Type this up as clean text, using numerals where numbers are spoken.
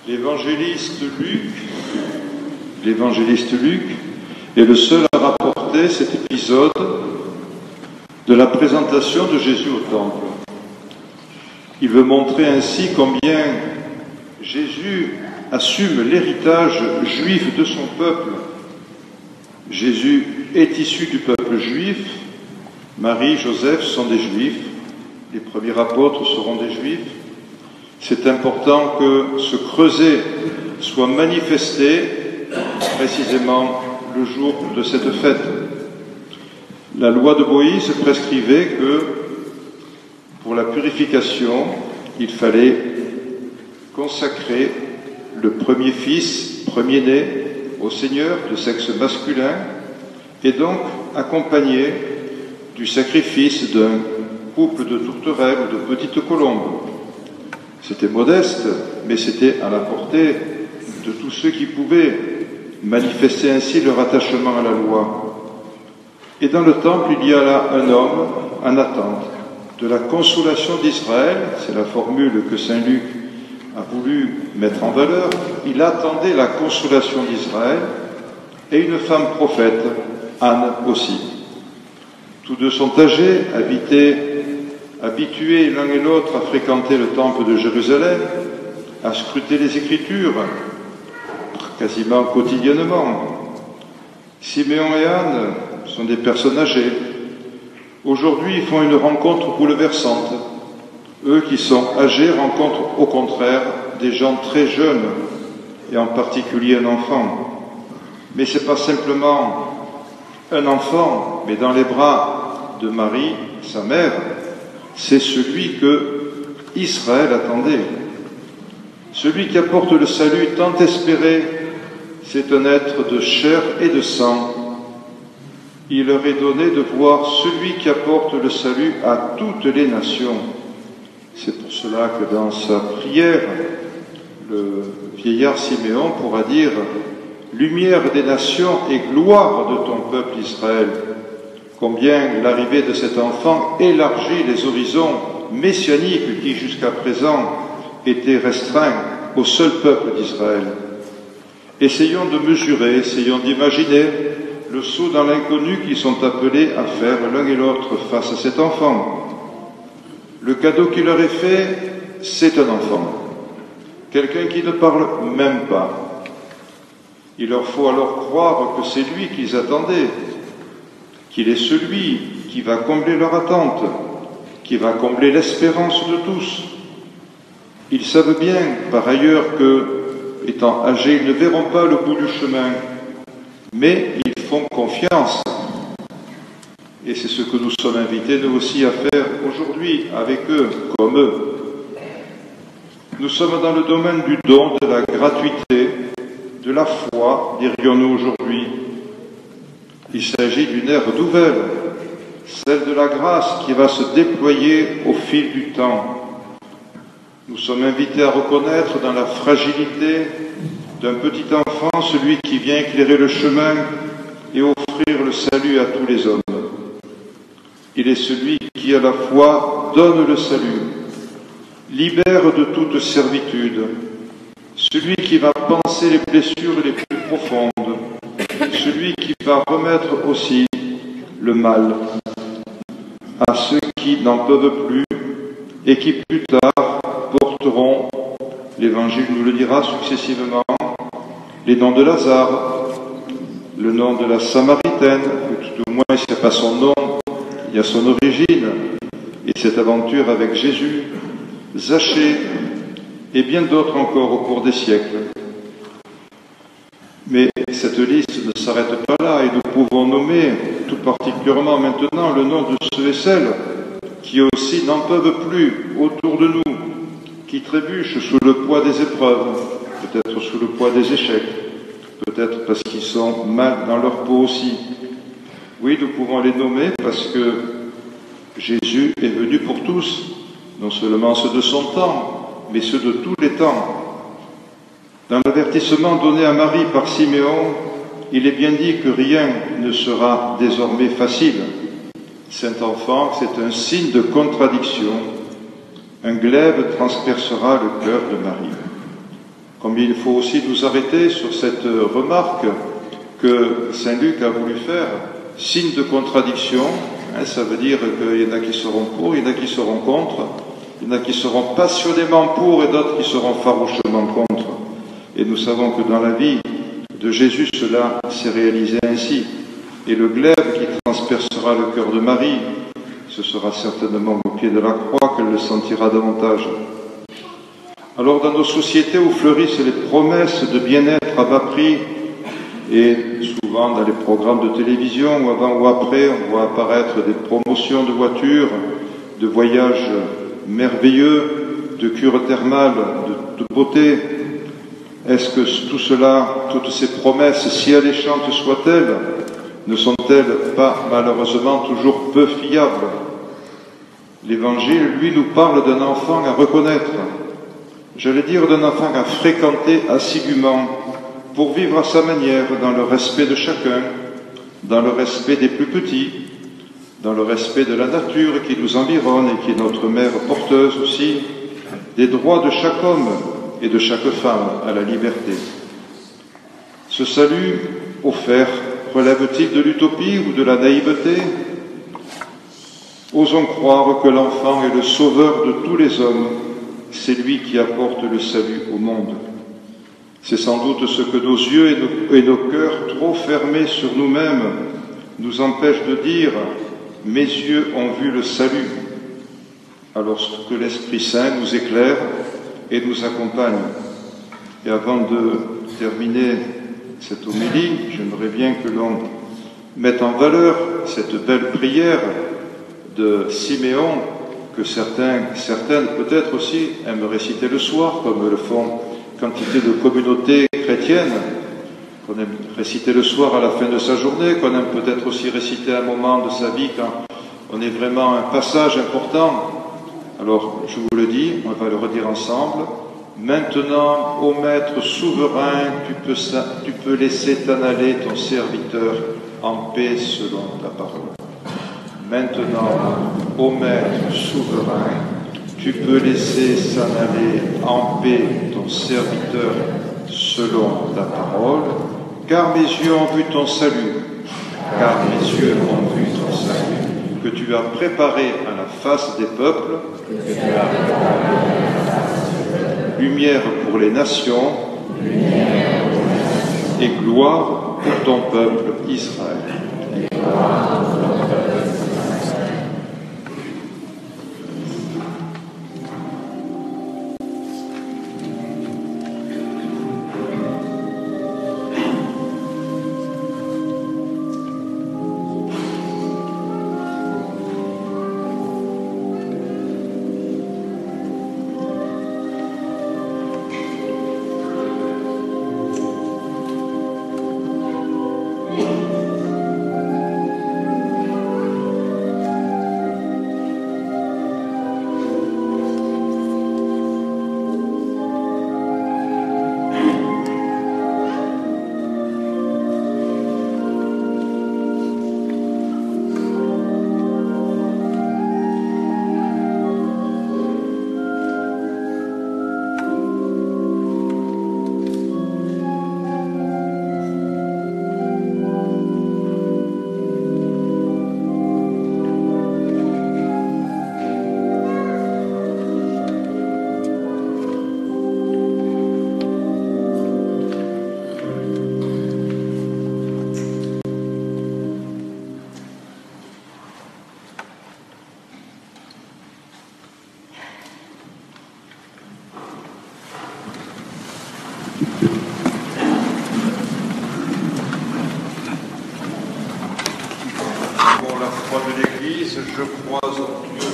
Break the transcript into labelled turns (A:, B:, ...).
A: L'évangéliste Luc est le seul à rapporter cet épisode de la présentation de Jésus au temple. Il veut montrer ainsi combien Jésus assume l'héritage juif de son peuple. Jésus est issu du peuple juif. Marie, Joseph sont des juifs. Les premiers apôtres seront des juifs. C'est important que ce creuset soit manifesté précisément le jour de cette fête. La loi de Moïse prescrivait que pour la purification, il fallait consacrer le premier fils, premier-né, au Seigneur de sexe masculin, et donc accompagné du sacrifice d'un couple de tourterelles ou de petites colombes. C'était modeste, mais c'était à la portée de tous ceux qui pouvaient manifester ainsi leur attachement à la loi. Et dans le temple, il y a là un homme en attente de la consolation d'Israël, c'est la formule que saint Luc a voulu mettre en valeur. Il attendait la consolation d'Israël, et une femme prophète, Anne aussi. Tous deux sont âgés, habitués l'un et l'autre à fréquenter le temple de Jérusalem, à scruter les Écritures, quasiment quotidiennement. Siméon et Anne sont des personnes âgées. Aujourd'hui, ils font une rencontre bouleversante. Eux qui sont âgés rencontrent au contraire des gens très jeunes, et en particulier un enfant. Mais ce n'est pas simplement un enfant, mais dans les bras de Marie, sa mère, c'est celui que Israël attendait. Celui qui apporte le salut tant espéré, c'est un être de chair et de sang. Il leur est donné de voir celui qui apporte le salut à toutes les nations. C'est pour cela que dans sa prière, le vieillard Siméon pourra dire « Lumière des nations et gloire de ton peuple Israël ». Combien l'arrivée de cet enfant élargit les horizons messianiques qui jusqu'à présent étaient restreints au seul peuple d'Israël. Essayons de mesurer, essayons d'imaginer le saut dans l'inconnu qu'ils sont appelés à faire l'un et l'autre face à cet enfant. Le cadeau qui leur est fait, c'est un enfant, quelqu'un qui ne parle même pas. Il leur faut alors croire que c'est lui qu'ils attendaient, qu'il est celui qui va combler leur attente, qui va combler l'espérance de tous. Ils savent bien, par ailleurs, que, étant âgés, ils ne verront pas le bout du chemin, mais ils font confiance. Et c'est ce que nous sommes invités, nous aussi, à faire aujourd'hui, avec eux, comme eux. Nous sommes dans le domaine du don, de la gratuité, de la foi, dirions-nous aujourd'hui. Il s'agit d'une ère nouvelle, celle de la grâce qui va se déployer au fil du temps. Nous sommes invités à reconnaître dans la fragilité d'un petit enfant celui qui vient éclairer le chemin et offrir le salut à tous les hommes. Il est celui qui à la fois donne le salut, libère de toute servitude, celui qui va panser les blessures les plus profondes, celui qui va remettre aussi le mal à ceux qui n'en peuvent plus et qui plus tard porteront, l'Évangile nous le dira successivement, les noms de Lazare, le nom de la Samaritaine, ou tout au moins s'il n'y a pas son nom, il y a son origine, et cette aventure avec Jésus, Zachée, et bien d'autres encore au cours des siècles. Mais cette liste ne s'arrête pas là, et nous pouvons nommer tout particulièrement maintenant le nom de ceux et celles qui aussi n'en peuvent plus autour de nous, qui trébuchent sous le poids des épreuves, peut-être sous le poids des échecs, peut-être parce qu'ils sont mal dans leur peau aussi. Oui, nous pouvons les nommer parce que Jésus est venu pour tous, non seulement ceux de son temps, mais ceux de tous les temps. Dans l'avertissement donné à Marie par Siméon, il est bien dit que rien ne sera désormais facile. Saint enfant, c'est un signe de contradiction. Un glaive transpercera le cœur de Marie. Combien il faut aussi nous arrêter sur cette remarque que Saint Luc a voulu faire, signe de contradiction. Ça veut dire qu'il y en a qui seront pour, il y en a qui seront contre, il y en a qui seront passionnément pour et d'autres qui seront farouchement contre. Et nous savons que dans la vie de Jésus, cela s'est réalisé ainsi. Et le glaive qui transpercera le cœur de Marie, ce sera certainement au pied de la croix qu'elle le sentira davantage. Alors dans nos sociétés où fleurissent les promesses de bien-être à bas prix, et souvent dans les programmes de télévision, ou avant ou après, on voit apparaître des promotions de voitures, de voyages merveilleux, de cures thermales, de beauté. Est-ce que tout cela, toutes ces promesses, si alléchantes soient-elles, ne sont-elles pas malheureusement toujours peu fiables? L'Évangile, lui, nous parle d'un enfant à reconnaître, j'allais dire d'un enfant à fréquenter assidûment, pour vivre à sa manière, dans le respect de chacun, dans le respect des plus petits, dans le respect de la nature qui nous environne et qui est notre mère porteuse aussi, des droits de chaque homme et de chaque femme à la liberté. Ce salut offert relève-t-il de l'utopie ou de la naïveté? Osons croire que l'enfant est le sauveur de tous les hommes, c'est lui qui apporte le salut au monde. C'est sans doute ce que nos yeux et nos cœurs trop fermés sur nous-mêmes nous empêchent de dire « Mes yeux ont vu le salut », alors que l'Esprit Saint nous éclaire et nous accompagne. Et avant de terminer cette homélie, j'aimerais bien que l'on mette en valeur cette belle prière de Siméon, que certaines peut-être aussi aiment réciter le soir, comme le font quantité de communautés chrétiennes, qu'on aime réciter le soir à la fin de sa journée, qu'on aime peut-être aussi réciter à un moment de sa vie quand on est vraiment un passage important. Alors, je vous le dis, on va le redire ensemble. Maintenant, ô Maître souverain, tu peux laisser t'en aller ton serviteur en paix selon ta parole. Maintenant, ô Maître souverain, tu peux laisser s'en aller en paix ton serviteur selon ta parole, car mes yeux ont vu ton salut, car mes yeux ont vu ton salut, que tu as préparé à la face des peuples, lumière pour les nations et gloire pour ton peuple Israël. Pour la foi de l'Église, je crois en Dieu.